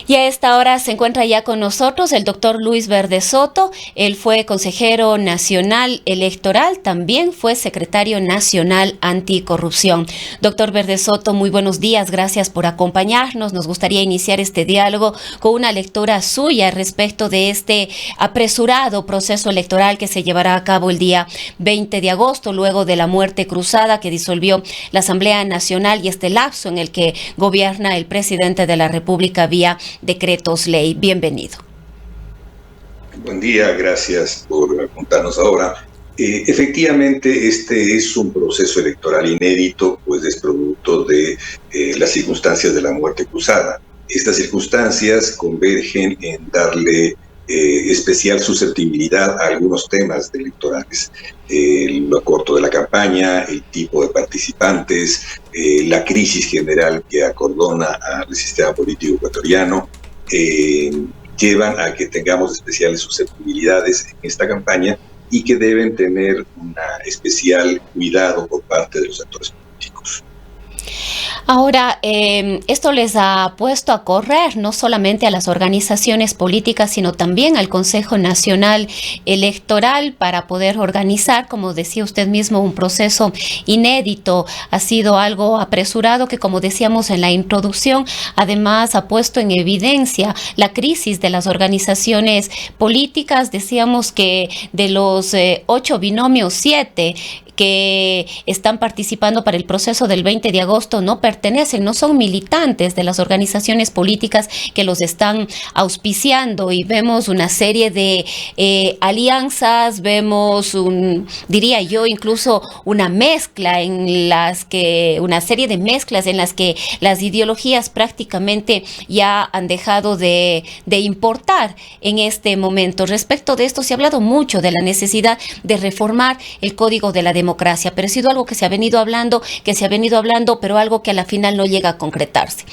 Y a esta hora se encuentra ya con nosotros el doctor Luis Verde Soto. Él fue consejero nacional electoral, también fue secretario nacional anticorrupción. Doctor Verde Soto, muy buenos días, gracias por acompañarnos. Nos gustaría iniciar este diálogo con una lectura suya respecto de este apresurado proceso electoral que se llevará a cabo el día 20 de agosto, luego de la muerte cruzada que disolvió la Asamblea Nacional y este lapso en el que gobierna el presidente de la República vía decretos ley. Bienvenido. Buen día, gracias por contarnos ahora. Efectivamente, este es un proceso electoral inédito, pues es producto de las circunstancias de la muerte cruzada. Estas circunstancias convergen en darle especial susceptibilidad a algunos temas electorales. Lo corto de la campaña, el tipo de participantes, la crisis general que acordona al sistema político ecuatoriano, llevan a que tengamos especiales susceptibilidades en esta campaña y que deben tener un especial cuidado por parte de los actores políticos. Ahora, esto les ha puesto a correr no solamente a las organizaciones políticas, sino también al Consejo Nacional Electoral para poder organizar, como decía usted mismo, un proceso inédito. Ha sido algo apresurado que, como decíamos en la introducción, además ha puesto en evidencia la crisis de las organizaciones políticas. Decíamos que de los 8 binomios, 7 que están participando para el proceso del 20 de agosto no pertenecen, no son militantes de las organizaciones políticas que los están auspiciando, y vemos una serie de alianzas, vemos diría yo, incluso una mezcla una serie de mezclas en las que las ideologías prácticamente ya han dejado de importar en este momento. Respecto de esto se ha hablado mucho de la necesidad de reformar el Código de la Democracia, pero ha sido algo que se ha venido hablando, pero algo que a la final no llega a concretarse.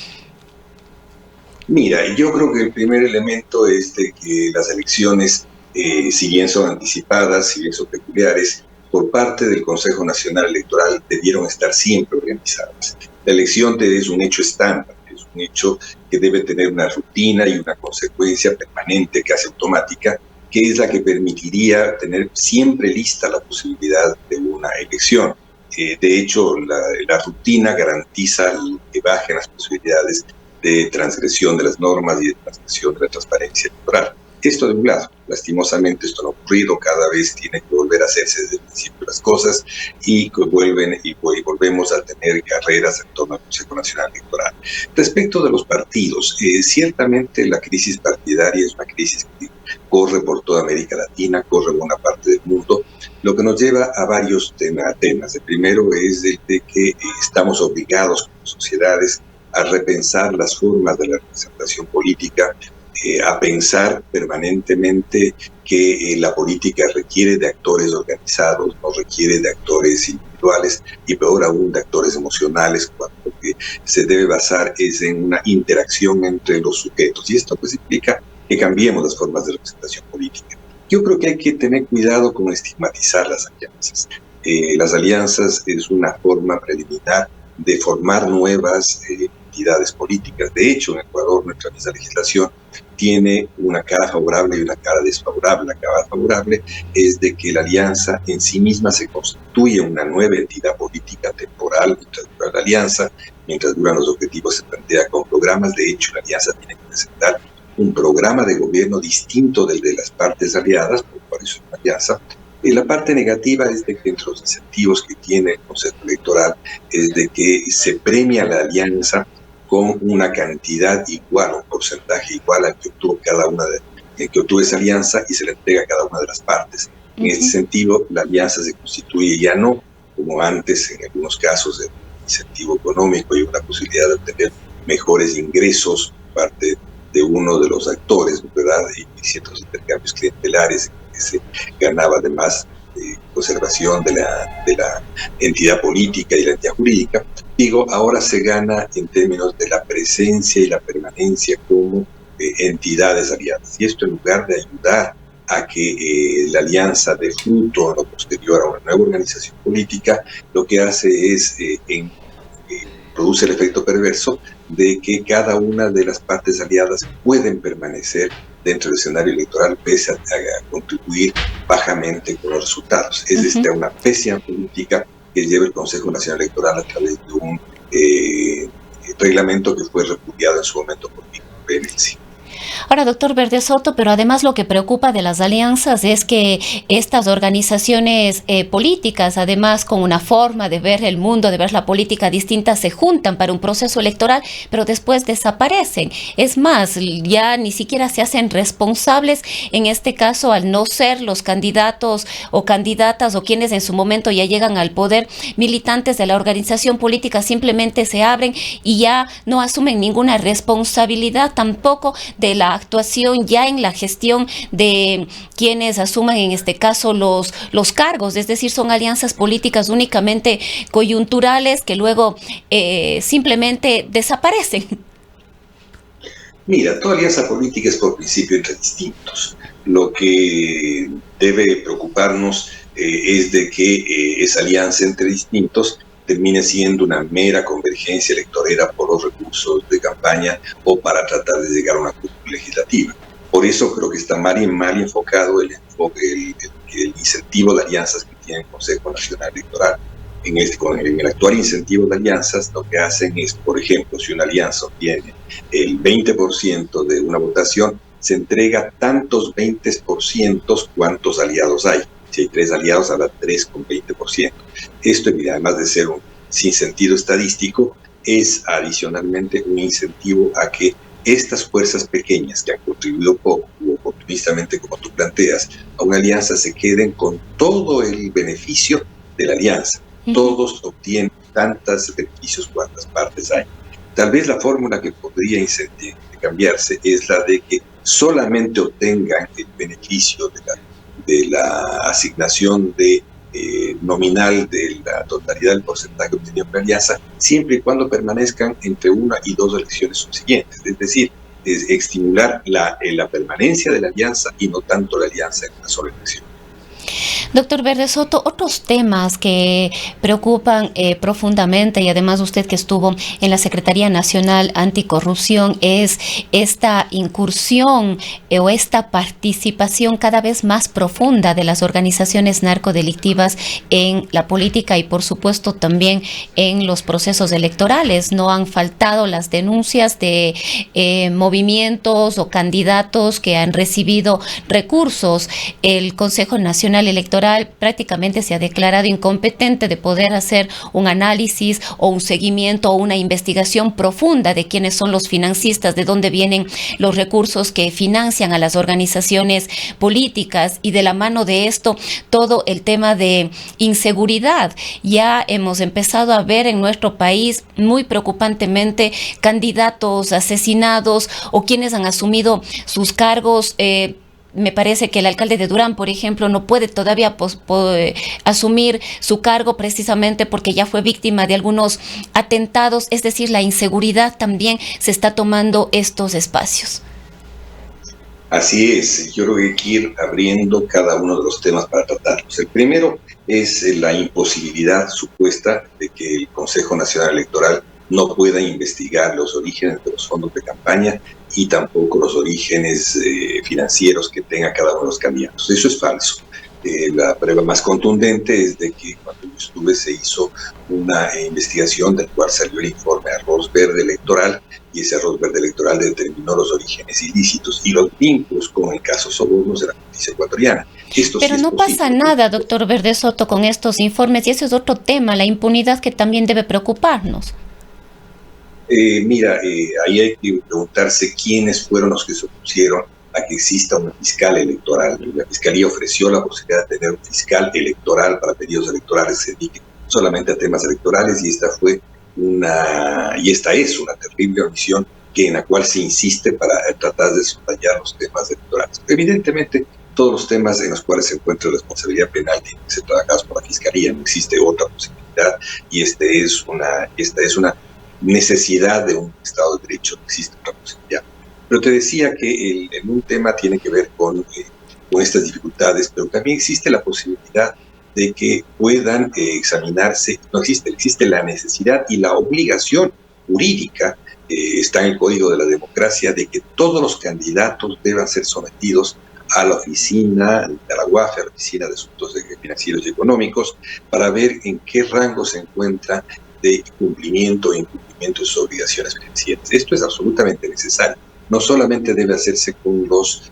Mira, yo creo que el primer elemento es de que las elecciones, si bien son anticipadas, si bien son peculiares, por parte del Consejo Nacional Electoral debieron estar siempre organizadas. La elección es un hecho estándar, es un hecho que debe tener una rutina y una consecuencia permanente, casi automática, que es la que permitiría tener siempre lista la posibilidad de una elección. De hecho, la rutina garantiza que bajen las posibilidades de transgresión de las normas y de transgresión de la transparencia electoral. Esto de un lado, lastimosamente esto no ha ocurrido, cada vez tiene que volver a hacerse desde el principio de las cosas y volvemos a tener carreras en torno al Consejo Nacional Electoral. Respecto de los partidos, ciertamente la crisis partidaria es una crisis que corre por toda América Latina, corre en buena parte del mundo, lo que nos lleva a varios temas. El primero es el de que estamos obligados como sociedades a repensar las formas de la representación política, a pensar permanentemente que la política requiere de actores organizados, no requiere de actores individuales y peor aún de actores emocionales, cuando lo que se debe basar es en una interacción entre los sujetos. Y esto pues implica que cambiemos las formas de representación política. Yo creo que hay que tener cuidado con estigmatizar las alianzas. Las alianzas es una forma preliminar de formar nuevas entidades políticas. De hecho, en Ecuador nuestra misma legislación tiene una cara favorable y una cara desfavorable. La cara favorable es de que la alianza en sí misma se constituye una nueva entidad política temporal mientras dura la alianza, mientras duran los objetivos se plantea con programas. De hecho, la alianza tiene que presentar un programa de gobierno distinto del de las partes aliadas, por eso es una alianza. Y la parte negativa es de que entre los incentivos que tiene el Consejo Electoral es de que se premia la alianza con una cantidad igual, un porcentaje igual al que obtuvo que obtuvo esa alianza y se le entrega a cada una de las partes. En este sentido, la alianza se constituye ya no como antes, en algunos casos, de un incentivo económico y una posibilidad de obtener mejores ingresos por parte de uno de los actores, ¿verdad? Y ciertos intercambios clientelares que se ganaba además conservación de la entidad política y la entidad jurídica. Digo, ahora se gana en términos de la presencia y la permanencia como entidades aliadas. Y esto, en lugar de ayudar a que la alianza dé fruto a lo posterior a una nueva organización política, lo que hace es produce el efecto perverso de que cada una de las partes aliadas pueden permanecer dentro del escenario electoral pese a contribuir bajamente con los resultados. Es una pésima política que lleva el Consejo Nacional Electoral a través de un reglamento que fue repudiado en su momento por mi vehemencia. Ahora, doctor Verde Soto, pero además lo que preocupa de las alianzas es que estas organizaciones políticas, además con una forma de ver el mundo, de ver la política distinta, se juntan para un proceso electoral, pero después desaparecen. Es más, ya ni siquiera se hacen responsables, en este caso, al no ser los candidatos o candidatas o quienes en su momento ya llegan al poder, militantes de la organización política simplemente se abren y ya no asumen ninguna responsabilidad tampoco de la actuación ya en la gestión de quienes asuman en este caso los cargos, es decir, son alianzas políticas únicamente coyunturales que luego simplemente desaparecen. Mira, toda alianza política es por principio entre distintos. Lo que debe preocuparnos es de que esa alianza entre distintos termine siendo una mera convergencia electorera por los recursos de campaña o para tratar de llegar a una cúpula legislativa. Por eso creo que está mal enfocado el incentivo de alianzas que tiene el Consejo Nacional Electoral. En el actual incentivo de alianzas, lo que hacen es, por ejemplo, si una alianza obtiene el 20% de una votación, se entrega tantos 20% cuantos aliados hay. Si hay 3 aliados, habrá 3 con 20%. Esto, además de ser un sinsentido estadístico, es adicionalmente un incentivo a que estas fuerzas pequeñas que han contribuido poco, o oportunistamente como tú planteas, a una alianza se queden con todo el beneficio de la alianza. Todos obtienen tantos beneficios cuantas partes hay. Tal vez la fórmula que podría cambiarse es la de que solamente obtengan el beneficio de la asignación nominal de la totalidad del porcentaje obtenido por la alianza, siempre y cuando permanezcan entre 1 y 2 elecciones subsiguientes. Es decir, estimular la permanencia de la alianza y no tanto la alianza en una sola elección. Doctor Verde Soto, otros temas que preocupan profundamente, y además usted que estuvo en la Secretaría Nacional Anticorrupción, es esta incursión o esta participación cada vez más profunda de las organizaciones narcodelictivas en la política y por supuesto también en los procesos electorales. No han faltado las denuncias de movimientos o candidatos que han recibido recursos. El Consejo Nacional Electoral prácticamente se ha declarado incompetente de poder hacer un análisis o un seguimiento o una investigación profunda de quiénes son los financistas, de dónde vienen los recursos que financian a las organizaciones políticas, y de la mano de esto todo el tema de inseguridad. Ya hemos empezado a ver en nuestro país muy preocupantemente candidatos asesinados o quienes han asumido sus cargos. Me parece que el alcalde de Durán, por ejemplo, no puede todavía asumir su cargo precisamente porque ya fue víctima de algunos atentados. Es decir, la inseguridad también se está tomando estos espacios. Así es, yo creo que hay que ir abriendo cada uno de los temas para tratarlos. El primero es la imposibilidad supuesta de que el Consejo Nacional Electoral no pueda investigar los orígenes de los fondos de campaña y tampoco los orígenes financieros que tenga cada uno de los candidatos. Eso es falso. La prueba más contundente es de que cuando yo estuve se hizo una investigación del cual salió el informe Arroz Verde Electoral, y ese Arroz Verde Electoral determinó los orígenes ilícitos y los vínculos con el caso sobornos de la justicia ecuatoriana. Pero sí no pasa nada, doctor Verde Soto, con estos informes, y eso es otro tema, la impunidad, que también debe preocuparnos. Mira, ahí hay que preguntarse quiénes fueron los que se opusieron a que exista una fiscal electoral. La Fiscalía ofreció la posibilidad de tener un fiscal electoral para periodos electorales que se dedique solamente a temas electorales, y esta es una terrible omisión en la cual se insiste para tratar de subrayar los temas electorales. Evidentemente, todos los temas en los cuales se encuentra responsabilidad penal tienen que ser trabajados por la Fiscalía, no existe otra posibilidad, y esta es una necesidad de un Estado de Derecho, no existe otra posibilidad. Pero te decía que en un tema tiene que ver con estas dificultades, pero también existe la posibilidad de que puedan examinarse, existe la necesidad y la obligación jurídica está en el Código de la Democracia, de que todos los candidatos deban ser sometidos a la oficina de la UAFE, a la Oficina de Asuntos Financieros y Económicos, para ver en qué rango se encuentra de cumplimiento o incumplimiento de sus obligaciones financieras. Esto es absolutamente necesario. No solamente debe hacerse con los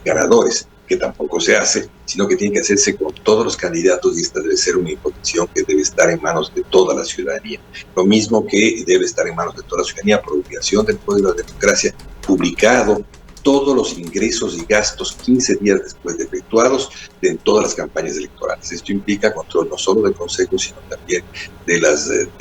ganadores, que tampoco se hace, sino que tiene que hacerse con todos los candidatos y esta debe ser una imposición que debe estar en manos de toda la ciudadanía. Lo mismo que debe estar en manos de toda la ciudadanía por obligación del Código de la Democracia, publicado todos los ingresos y gastos 15 días después de efectuados en todas las campañas electorales. Esto implica control no solo del Consejo, sino también de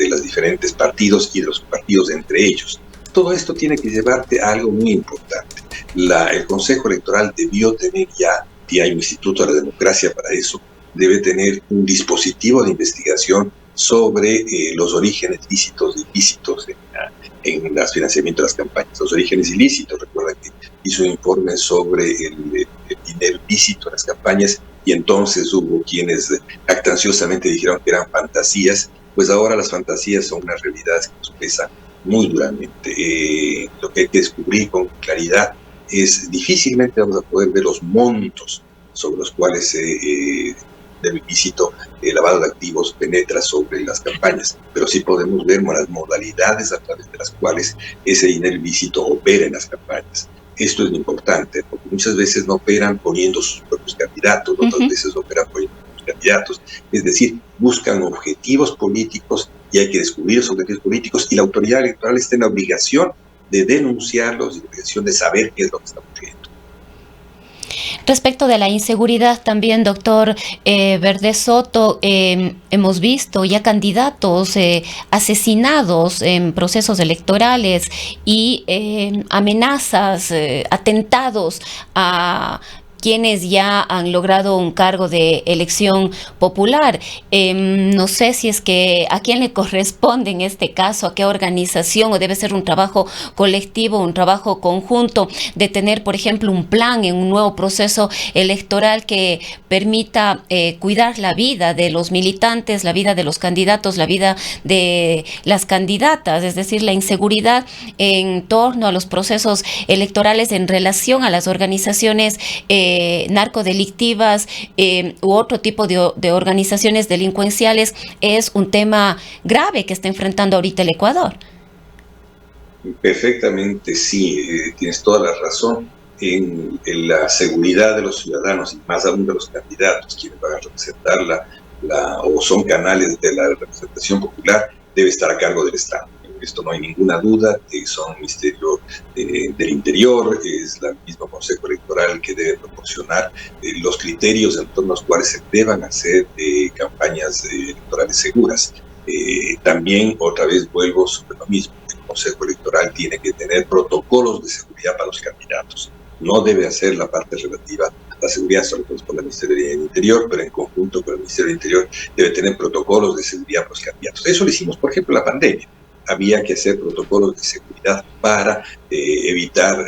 los diferentes partidos y de los partidos entre ellos. Todo esto tiene que llevarte a algo muy importante. El Consejo Electoral debió tener ya, y hay un Instituto de la Democracia para eso, debe tener un dispositivo de investigación sobre los orígenes lícitos e ilícitos en el financiamiento de las campañas. Los orígenes ilícitos, recuerda que hizo un informe sobre el dinero ilícito en las campañas y entonces hubo quienes actanciosamente dijeron que eran fantasías, pues ahora las fantasías son unas realidades que nos pesan muy duramente. Lo que hay que descubrir con claridad es difícilmente vamos a poder ver los montos sobre los cuales del ilícito lavado de activos penetra sobre las campañas, pero sí podemos ver las modalidades a través de las cuales ese dinero ilícito opera en las campañas. Esto es importante, porque muchas veces no operan poniendo sus propios candidatos, otras veces operan poniendo sus candidatos, es decir, buscan objetivos políticos y hay que descubrir esos objetivos políticos y la autoridad electoral está en la obligación de denunciarlos y la obligación de saber qué es lo que está ocurriendo. Respecto de la inseguridad también, doctor Verde Soto, hemos visto ya candidatos asesinados en procesos electorales y amenazas, atentados a quienes ya han logrado un cargo de elección popular. No sé si es que a quién le corresponde en este caso, a qué organización, o debe ser un trabajo colectivo, un trabajo conjunto, de tener, por ejemplo, un plan en un nuevo proceso electoral que permita cuidar la vida de los militantes, la vida de los candidatos, la vida de las candidatas, es decir, la inseguridad en torno a los procesos electorales en relación a las organizaciones narcodelictivas u otro tipo de organizaciones delincuenciales es un tema grave que está enfrentando ahorita el Ecuador. Perfectamente, sí, tienes toda la razón en la seguridad de los ciudadanos y más aún de los candidatos, quienes van a representar o son canales de la representación popular, debe estar a cargo del Estado. Esto no hay ninguna duda, son Ministerio del Interior, es el mismo Consejo Electoral que debe proporcionar los criterios en torno a los cuales se deban hacer campañas electorales seguras. También, otra vez, vuelvo sobre lo mismo, el Consejo Electoral tiene que tener protocolos de seguridad para los candidatos. No debe hacer la parte relativa a la seguridad, solo corresponde al Ministerio del Interior, pero en conjunto con el Ministerio del Interior debe tener protocolos de seguridad para los candidatos. Eso lo hicimos, por ejemplo, en la pandemia. Había que hacer protocolos de seguridad para evitar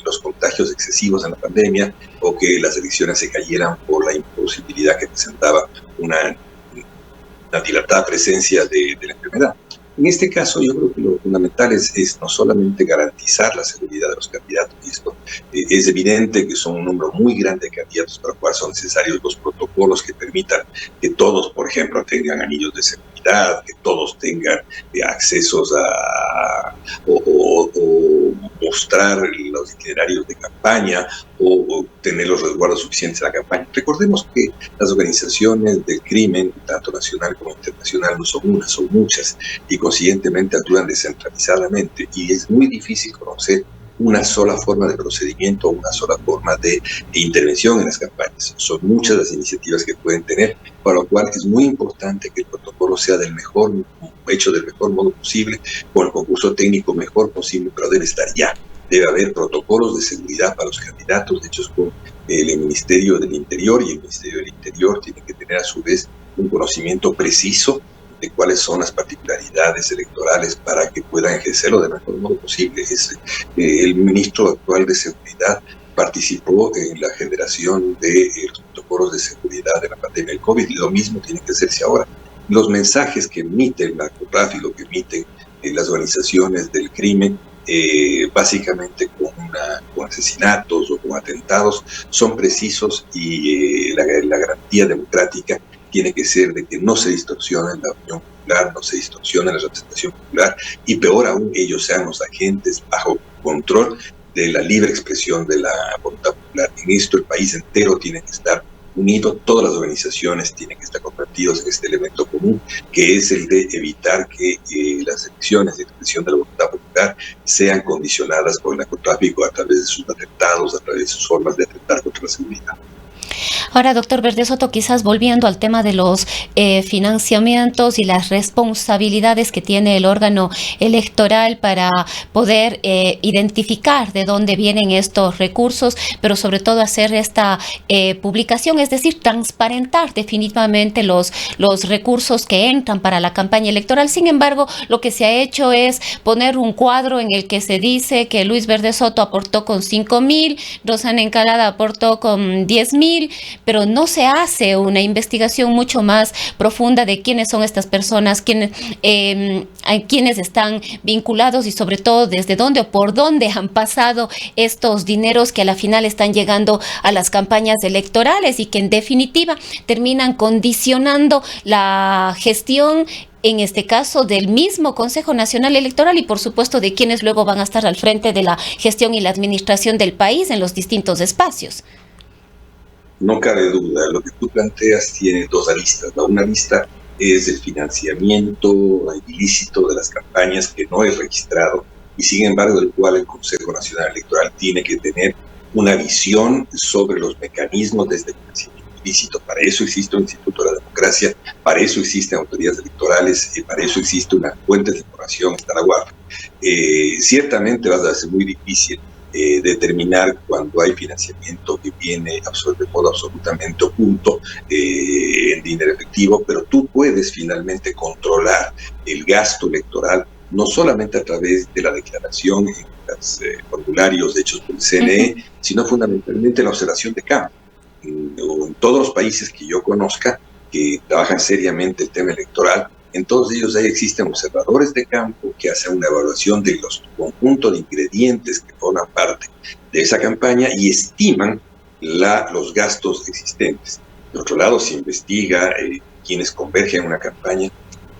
los contagios excesivos en la pandemia o que las elecciones se cayeran por la imposibilidad que presentaba una dilatada presencia de la enfermedad. En este caso, yo creo que lo fundamental es no solamente garantizar la seguridad de los candidatos, y esto es evidente que son un número muy grande de candidatos para lo cual son necesarios los protocolos que permitan que todos, por ejemplo, tengan anillos de seguridad, que todos tengan accesos o mostrar los itinerarios de campaña o tener los resguardos suficientes en la campaña. Recordemos que las organizaciones del crimen, tanto nacional como internacional, no son unas, son muchas, y consiguientemente actúan descentralizadamente, y es muy difícil conocer una sola forma de procedimiento o una sola forma de intervención en las campañas. Son muchas las iniciativas que pueden tener, para lo cual es muy importante que el protocolo sea hecho del mejor modo posible, con el concurso técnico mejor posible, pero debe estar ya. Debe haber protocolos de seguridad para los candidatos, hechos con el Ministerio del Interior, y el Ministerio del Interior tiene que tener a su vez un conocimiento preciso de cuáles son las particularidades electorales para que puedan ejercerlo del mejor modo posible. El ministro actual de Seguridad participó en la generación de los protocolos de seguridad de la pandemia del COVID, y lo mismo tiene que hacerse ahora. Los mensajes que emite el narcotráfico, que emiten las organizaciones del crimen, básicamente con asesinatos o con atentados, son precisos y la garantía democrática tiene que ser de que no se distorsione la opinión popular, no se distorsione la representación popular y peor aún ellos sean los agentes bajo control de la libre expresión de la voluntad popular. En esto el país entero tiene que estar unido, todas las organizaciones tienen que estar convertidos en este elemento común, que es el de evitar que las elecciones de expresión de la voluntad popular sean condicionadas por el narcotráfico a través de sus atentados, a través de sus formas de atentar contra la seguridad. Ahora, doctor Verdesoto, quizás volviendo al tema de los financiamientos y las responsabilidades que tiene el órgano electoral para poder identificar de dónde vienen estos recursos, pero sobre todo hacer esta publicación, es decir, transparentar definitivamente los recursos que entran para la campaña electoral. Sin embargo, lo que se ha hecho es poner un cuadro en el que se dice que Luis Verdesoto aportó con 5.000, Rosana Encalada aportó con 10.000, pero no se hace una investigación mucho más profunda de quiénes son estas personas, quiénes están vinculados y sobre todo desde dónde o por dónde han pasado estos dineros que a la final están llegando a las campañas electorales y que en definitiva terminan condicionando la gestión, en este caso del mismo Consejo Nacional Electoral y por supuesto de quienes luego van a estar al frente de la gestión y la administración del país en los distintos espacios. No cabe duda, lo que tú planteas tiene dos aristas. Una arista es el financiamiento ilícito de las campañas que no es registrado y sin embargo del cual el Consejo Nacional Electoral tiene que tener una visión sobre los mecanismos de este financiamiento ilícito. Para eso existe un Instituto de la Democracia, para eso existen autoridades electorales, para eso existe una fuente de información, está la UAF. Ciertamente va a ser muy difícil determinar cuando hay financiamiento que viene de modo absolutamente oculto en dinero efectivo, pero tú puedes finalmente controlar el gasto electoral no solamente a través de la declaración en los formularios hechos por el CNE, sino fundamentalmente la observación de campo. En todos los países que yo conozca que trabajan seriamente el tema electoral, en todos ellos ahí existen observadores de campo que hacen una evaluación de los conjuntos de ingredientes que forman parte de esa campaña y estiman los gastos existentes. Por otro lado, se investiga quienes convergen en una campaña,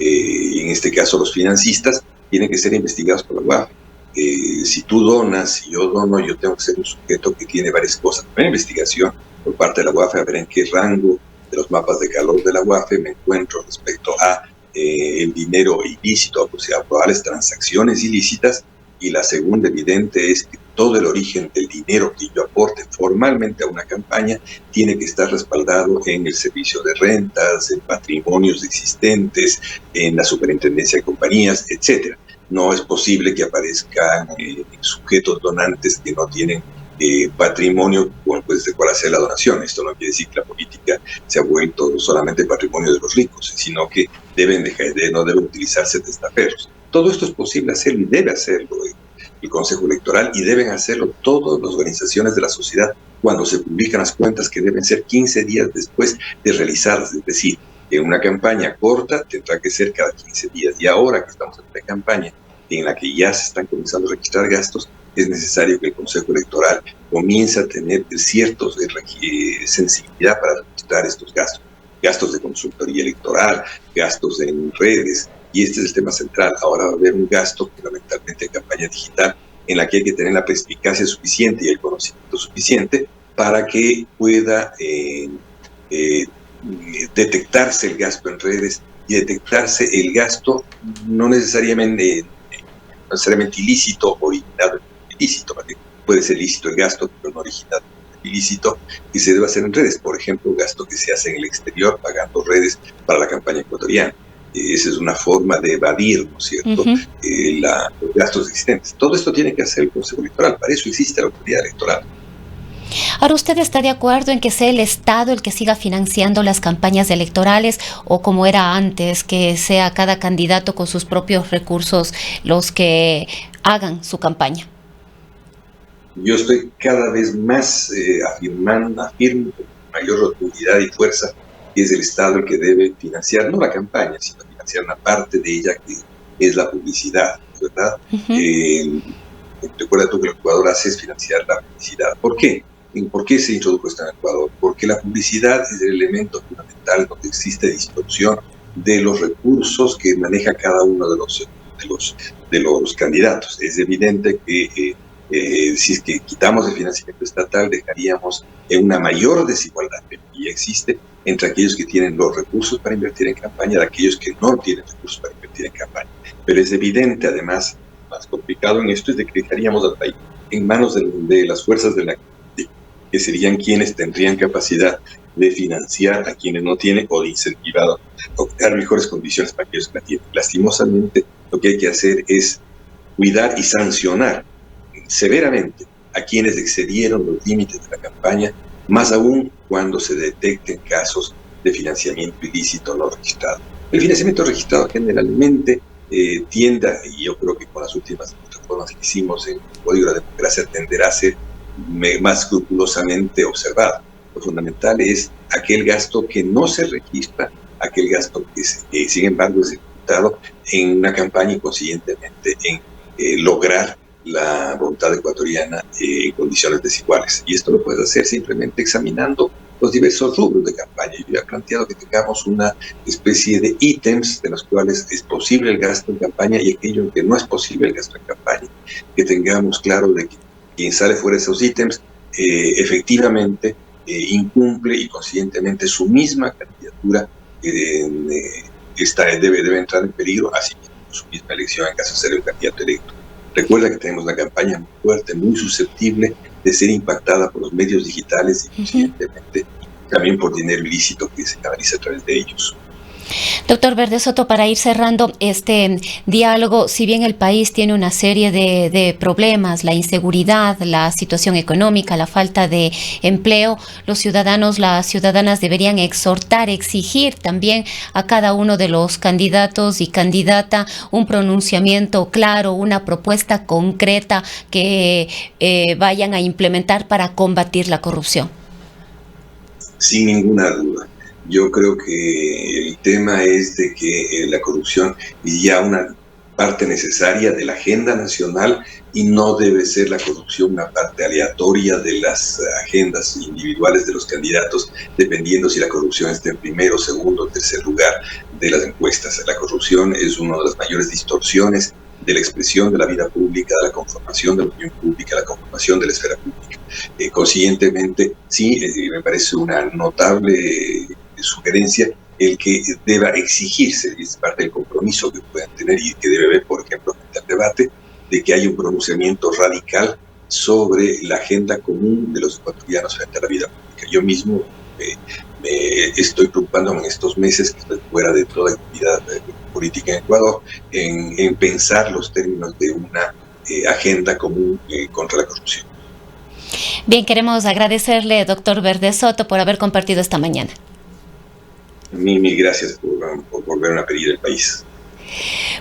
en este caso los financistas, tienen que ser investigados por la UAF. Si tú donas, si yo dono, yo tengo que ser un sujeto que tiene varias cosas. Una investigación por parte de la UAF a ver en qué rango de los mapas de calor de la UAF me encuentro respecto a el dinero ilícito, o sea, probables transacciones ilícitas, y la segunda evidente es que todo el origen del dinero que yo aporte formalmente a una campaña tiene que estar respaldado en el servicio de rentas, en patrimonios existentes, en la superintendencia de compañías, etcétera. No es posible que aparezcan sujetos donantes que no tienen patrimonio pues, de cuál hacer la donación. Esto no quiere decir que la política se ha vuelto solamente patrimonio de los ricos, sino que no deben utilizarse testaferros. Todo esto es posible hacerlo y debe hacerlo el Consejo Electoral y deben hacerlo todas las organizaciones de la sociedad cuando se publican las cuentas, que deben ser 15 días después de realizadas. Es decir, en una campaña corta tendrá que ser cada 15 días. Y ahora que estamos en una campaña en la que ya se están comenzando a registrar gastos, es necesario que el Consejo Electoral comience a tener cierta sensibilidad para registrar estos gastos. Gastos de consultoría electoral, gastos en redes, y este es el tema central. Ahora va a haber un gasto fundamentalmente en campaña digital, en la que hay que tener la perspicacia suficiente y el conocimiento suficiente para que pueda detectarse el gasto en redes y detectarse el gasto no necesariamente ilícito o originado ilícito, porque puede ser lícito el gasto, pero no originado ilícito, y se debe hacer en redes. Por ejemplo, gasto que se hace en el exterior pagando redes para la campaña ecuatoriana. Esa es una forma de evadir, ¿no es cierto?, los gastos existentes. Todo esto tiene que hacer el Consejo Electoral, para eso existe la autoridad electoral. Ahora, ¿usted está de acuerdo en que sea el Estado el que siga financiando las campañas electorales o como era antes, que sea cada candidato con sus propios recursos los que hagan su campaña? Yo estoy cada vez más afirmo con mayor rotundidad y fuerza que es el Estado el que debe financiar, no la campaña, sino financiar una parte de ella que es la publicidad, ¿verdad? Uh-huh. Recuerda tú que el Ecuador hace es financiar la publicidad. ¿Por qué? ¿Por qué se introdujo esto en el Ecuador? Porque la publicidad es el elemento fundamental donde existe distorsión de los recursos que maneja cada uno de los candidatos. Es evidente que si es que quitamos el financiamiento estatal, dejaríamos en una mayor desigualdad que ya existe entre aquellos que tienen los recursos para invertir en campaña y aquellos que no tienen recursos para invertir en campaña. Pero es evidente, además, más complicado en esto es de que dejaríamos al país en manos de las fuerzas de la que serían quienes tendrían capacidad de financiar a quienes no tienen o de incentivar o dar mejores condiciones para aquellos que la tienen. Lastimosamente, lo que hay que hacer es cuidar y sancionar severamente a quienes excedieron los límites de la campaña, más aún cuando se detecten casos de financiamiento ilícito no registrado. El financiamiento registrado generalmente tienda, y yo creo que con las últimas reformas que hicimos en el Código de la Democracia tenderá a ser más escrupulosamente observado. Lo fundamental es aquel gasto que no se registra, aquel gasto que sin embargo es ejecutado en una campaña y consiguientemente en lograr la voluntad ecuatoriana en condiciones desiguales. Y esto lo puedes hacer simplemente examinando los diversos rubros de campaña. Yo he planteado que tengamos una especie de ítems de los cuales es posible el gasto en campaña y aquello que no es posible el gasto en campaña. Que tengamos claro de que quien sale fuera de esos ítems efectivamente incumple y conscientemente su misma candidatura debe entrar en peligro, así mismo su misma elección en caso de ser un candidato electo. Recuerda que tenemos una campaña muy fuerte, muy susceptible de ser impactada por los medios digitales y conscientemente también por dinero ilícito que se canaliza a través de ellos. Doctor Verdesoto, para ir cerrando este diálogo, si bien el país tiene una serie de problemas, la inseguridad, la situación económica, la falta de empleo, los ciudadanos, las ciudadanas deberían exhortar, exigir también a cada uno de los candidatos y candidata un pronunciamiento claro, una propuesta concreta que vayan a implementar para combatir la corrupción. Sin ninguna duda. Yo creo que el tema es de que la corrupción es ya una parte necesaria de la agenda nacional y no debe ser la corrupción una parte aleatoria de las agendas individuales de los candidatos, dependiendo si la corrupción está en primero, segundo o tercer lugar de las encuestas. La corrupción es una de las mayores distorsiones de la expresión de la vida pública, de la conformación de la opinión pública, de la conformación de la esfera pública. Consiguientemente, sí, me parece una notable sugerencia el que deba exigirse, y es parte del compromiso que puedan tener y que debe haber, por ejemplo, frente al debate, de que haya un pronunciamiento radical sobre la agenda común de los ecuatorianos frente a la vida pública. Yo mismo me estoy preocupándome en estos meses, que estoy fuera de toda actividad política en Ecuador, en pensar los términos de una agenda común contra la corrupción. Bien, queremos agradecerle, doctor Verdesoto, por haber compartido esta mañana. Mil gracias por volver a pedir el país.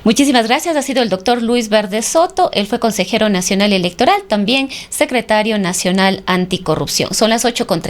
Muchísimas gracias. Ha sido el doctor Luis Verdesoto. Él fue consejero nacional electoral, también secretario nacional anticorrupción. Son las 8:30.